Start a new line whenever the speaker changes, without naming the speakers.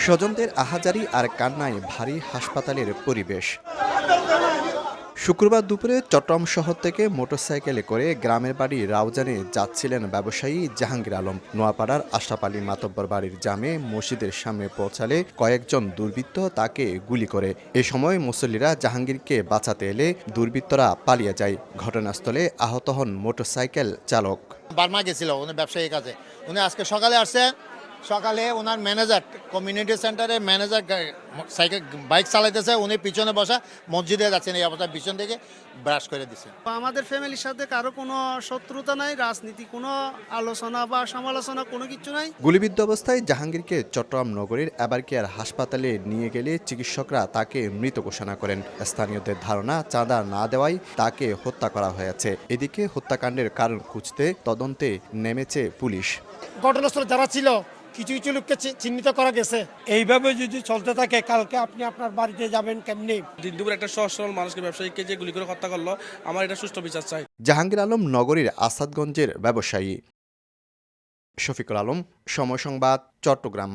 স্বজনদের আহাজারি আর কান্নায় ভারী হাসপাতালের পরিবেশ। শুক্রবার দুপুরে চট্টগ্রাম শহর থেকে মোটরসাইকেলে করে গ্রামের বাড়ি রাউজানে যাচ্ছিলেন ব্যবসায়ী জাহাঙ্গীর আলম। নোয়াপাড়ার আশরাফ আলী মাতব্বর বাড়ির জামে মসজিদের সামনে পৌঁছালে কয়েকজন দুর্বৃত্ত তাকে গুলি করে। এ সময় মুসল্লিরা জাহাঙ্গীরকে বাঁচাতে এলে দুর্বৃত্তরা পালিয়ে যায়। ঘটনাস্থলে আহত হন মোটরসাইকেল চালক।
বার্মা গেছিল উনি ব্যবসায়ী কাজে, উনি আজকে সকালে আসছে। সকালে ওনার ম্যানেজার, কমিউনিটি সেন্টারের ম্যানেজার সাইকেল বাইক চালাইতেছে, উনি পিছনে বসা মসজিদে যাচ্ছেন, এই অবস্থায় পিছন থেকে ব্রাশ করে দিচ্ছে।
আমাদের ফ্যামিলির সাথে কারো কোনো শত্রুতা নাই, রাজনীতি কোনো আলোচনা বা সমালোচনা কোনো কিছু নাই।
গুলিবিদ্ধ অবস্থায় জাহাঙ্গীরকে চট্টগ্রাম নগরীর এবারকেয়ার হাসপাতালে নিয়ে গেলে চিকিৎসকরা তাকে মৃত ঘোষণা করেন। স্থানীয়দের ধারণা, চাঁদা না দেওয়ায় তাকে হত্যা করা হয়েছে। এদিকে হত্যাকাণ্ডের কারণ খুঁজতে তদন্তে নেমেছে পুলিশ।
ঘটনাস্থলে যারা ছিল কিছু কিছু লোককে চিহ্নিত করা গেছে। এইভাবে যদি চলতে থাকে কালকে আপনি আপনার বাড়িতে যাবেন কেমনি?
দিন দুপুর একটা সহজ সরল মানুষকে, ব্যবসায়ীকে যে গুলি করে হত্যা করলো, আমার এটা সুষ্ঠু বিচার চাই।
জাহাঙ্গীর আলম নগরীর আসাদগঞ্জের ব্যবসায়ী। শফিকুল আলম, সময় সংবাদ, চট্টগ্রাম।